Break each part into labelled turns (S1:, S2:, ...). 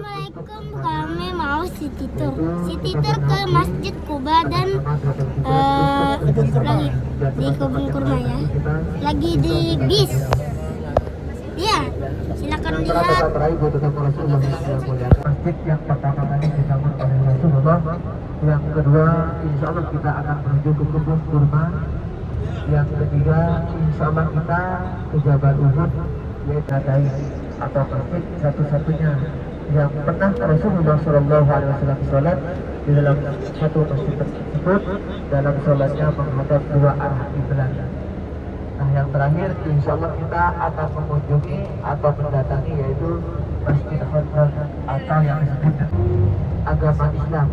S1: Assalamualaikum, kami mau city tour ke Masjid Kuba dan lagi di kebun kurma ya, lagi di bis. Ya, silakan lihat.
S2: Masjid yang pertama kali dibangun oleh Rasulullah, yang kedua insya Allah kita akan menuju ke kebun kurma, yang ketiga insya Allah kita ke Jabal Uhud, yaitu atau masjid satu-satunya yang pernah Rasulullah SAW sholat di dalam satu masjid tersebut. Dalam sholatnya menghadap dua arah kiblat. Nah, yang terakhir insya Allah kita akan mengunjungi atau mendatangi yaitu Masjid Haram atau yang disebut agama Islam,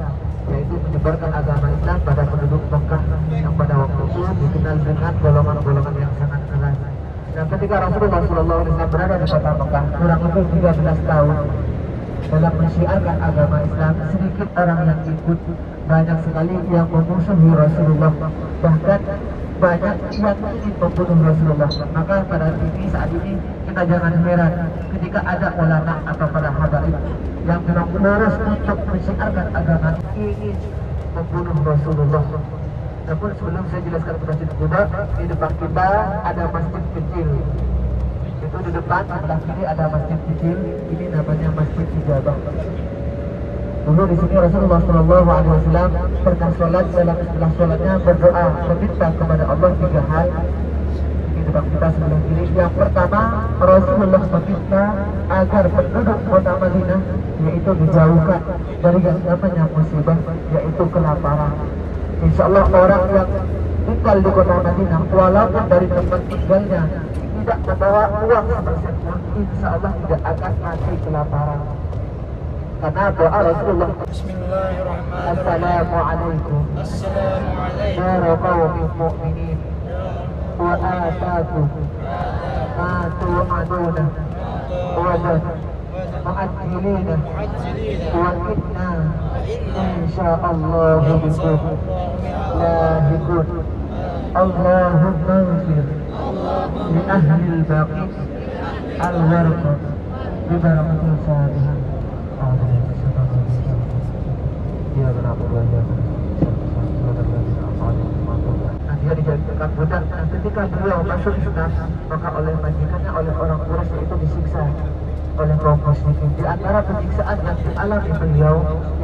S2: yaitu menyebarkan agama Islam pada penduduk Mekah yang pada waktu itu dikenal dengan golongan-golongan yang sangat keras. Nah, ketika Rasulullah SAW berada di kota Mekah kurang lebih 13 tahun dalam mensiarkan agama Islam, sedikit orang yang ikut, banyak sekali yang memusuhi Rasulullah, bahkan banyak yang ingin membunuh Rasulullah. Maka saat ini kita jangan heran ketika ada ulama atau para habaib yang memang lurus untuk mensiarkan agama ingin membunuh Rasulullah. Namun sebelum saya jelaskan ke Masjid Kuba, di depan kita ada masjid kecil. Itu di depan sebelah kiri ada masjid kecil. Ini namanya Masjid Ijabah. Dulu di sini Rasulullah SAW pernah sholat, dalam setelah sholatnya berdoa meminta kepada Allah 3 hal. Di depan kita sebelah kiri. Yang pertama, Rasulullah meminta agar penduduk kota Madinah yaitu dijauhkan dari yang namanya musibah, yaitu kelaparan. Insya Allah orang yang tinggal di kota Madinah walaupun dari tempat tinggalnya tidak membawa uang sepersen pun, insya Allah tidak akan mati kelaparan. Karena doa Rasulullah, Bismillahirrahmanirrahim. Assalamualaikum ya qaumin mu'minin wa atakum ma tu'aduna wa mu'ajjilina wa inna insya'allahu bikum lahikun. Allahumma ighfir li ahlil baqi al-warqat bi barakatil Fatihah. Dia dijadikan budak. Ketika beliau masuk Islam, maka oleh majikannya, oleh orang Quraisy itu disiksa oleh kaum musyrikin. Di antara penyiksaan yang dialami beliau,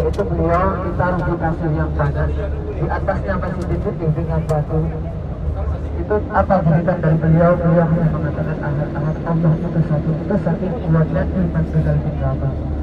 S2: yaitu beliau ditaruh di kasur yang panas, di atasnya masih ditindih dengan batu. Itu apa jeritan dari beliau? Beliau hanya mengatakan ahad-ahad, Allah itu satu, itu saking kuatnya iman dengan kita.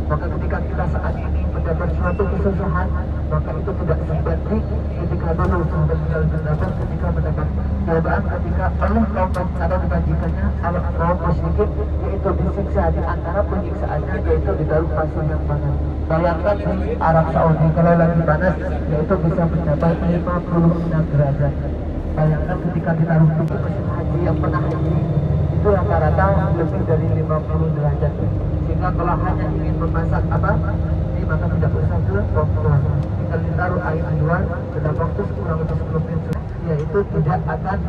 S2: Maka ketika kita saat ini mendapat suatu kesusahan, maka itu tidak sebanding ketika dulu sahabat Bilal bin Rabah ketika mendapat cobaan ketika oleh kaum atau dimajikannya oleh kaum musyrikin, yaitu disiksa. Di antara penyiksaannya yaitu ditaruh kasur yang panas. Bayangkan di Arab Saudi kalau lagi panas yaitu bisa mencapai 56 derajat. Bayangkan ketika ditaruh di mesin haji yang pernah itu rata-rata lebih dari 50 derajat. Sehingga kalau hanya ingin memasak ini maka tidak usah ke kompor, tinggal ditaruh air di luar dalam waktu kurang lebih 10 menit, yaitu tidak akan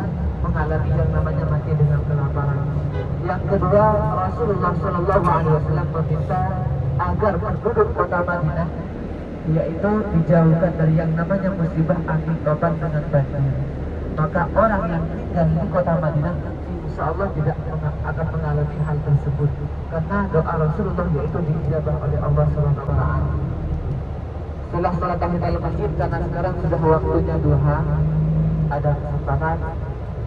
S2: mengalami yang namanya mati dengan kelaparan. Yang kedua, Rasulullah SAW meminta agar penduduk kota Madinah yaitu dijauhkan dari yang namanya musibah angin topan dengan banjir. Maka orang yang tinggal di kota Madinah insya Allah tidak akan mengalami hal tersebut, karena doa Rasulullah yaitu diijabah oleh Allah SWT. Setelah salat tahiyatul masjid, karena sekarang sudah waktunya duha, ada kesempatan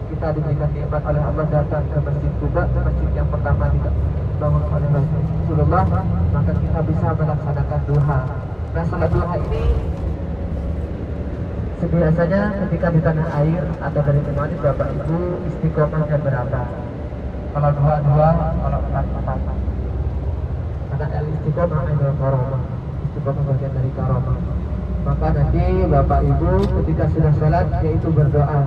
S2: kita diberikan nikmat oleh Allah datang ke Masjid Kuba, masjid yang pertama dibangun oleh Rasulullah, maka kita bisa melaksanakan duha. Nah, salat duha ini biasanya ketika di tanah air atau dari temani Bapak Ibu istiqomahnya berapa? Kalau 2, kalau 4. Karena istiqomah adalah karomah, istiqomah bagian dari karomah. Maka nanti Bapak Ibu ketika sudah sholat yaitu berdoa.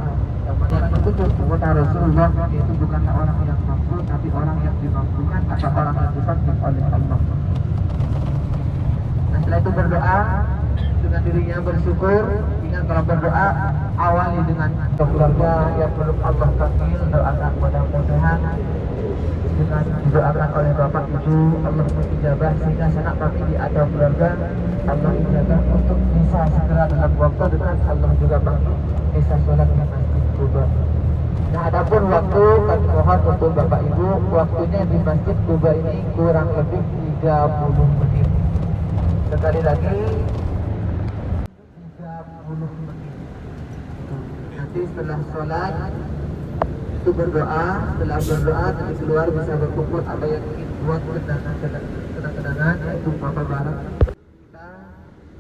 S2: Yang mana menuntut kota Rasulullah yaitu bukanlah orang yang mampu, tapi orang yang dimampukan atau orang yang dipanggil oleh Allah. Nah, setelah itu berdoa dengan dirinya bersyukur. Ingat kalau berdoa awali dengan keluarga yang belum Allah panggil, doakan mudah-mudahan dengan didoakan oleh Bapak Ibu, Allah mengijabah sehingga sanak famili atau keluarga Allah ijabah untuk bisa segera dalam waktu dekat Allah juga panggil bisa sholat di Masjid Kuba. Nah, adapun waktu kami mohon untuk Bapak Ibu, waktunya di Masjid Kuba ini kurang lebih 30 menit. Sekali lagi 30 menit. Nanti setelah sholat itu berdoa, setelah berdoa nanti keluar bisa berkumpul ada yang ingin buat kenang-kenangan yaitu Bapak Barang kita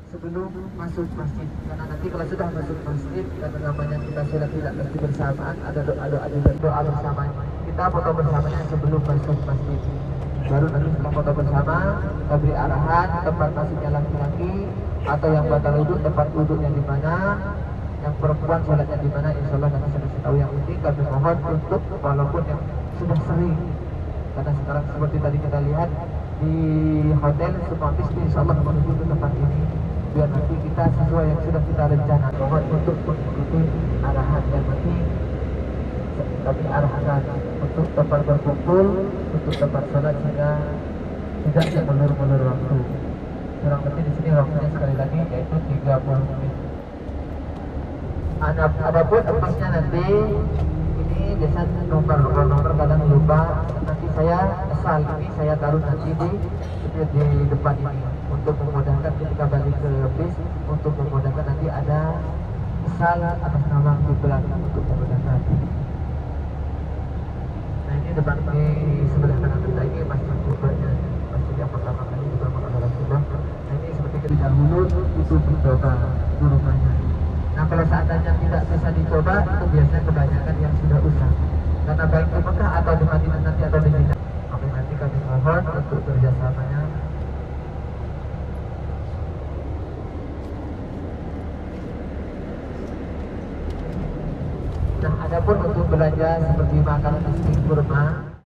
S2: sebelum masuk masjid, karena nanti kalau sudah masuk masjid karena namanya kita sholat tidak mesti bersamaan, ada doa bersama, kita foto bersamanya sebelum masuk masjid, baru nanti setelah foto bersama kita beri arahan tempat masuknya laki-laki atau yang batal wudhu tempat wudhunya di mana, yang perempuan sholatnya di mana, insya Allah nanti saya tahu. Yang penting kami mohon untuk walaupun yang sudah sering, karena sekarang seperti tadi kita lihat di hotel semua bis insya Allah menuju ke tempat ini, biar nanti kita sesuai yang sudah kita rencana. Mohon untuk mengikuti arahan yang nanti kami arahkan untuk tempat berkumpul, untuk tempat sholat sehingga tidak melur-melur waktu. Kurang lebih di sini waktunya sekali lagi yaitu 30 menit. Adapun empasnya nanti ini biasa nomor kadang lupa, nanti saya asal ini saya taruh nanti di depan ini untuk memudahkan ketika balik ke bis, untuk memudahkan nanti ada asal atas nama kiblat untuk memudahkan. Nah, ini depan di sebelah kanan kita ini masjid kubahnya, masjid yang pertama kali dibangun oleh Rasulullah. Nah, ini seperti kita dahulu itu dicoba di rumahnya. Nah, kalau seandainya tidak bisa dicoba, itu biasanya kebanyakan yang sudah usah. Karena baik di Mekah atau di Madinah nanti atau di Mina. Oke, nanti kami mohon untuk kerjasamanya. Nah, adapun untuk belanja seperti makanan nasi kurma,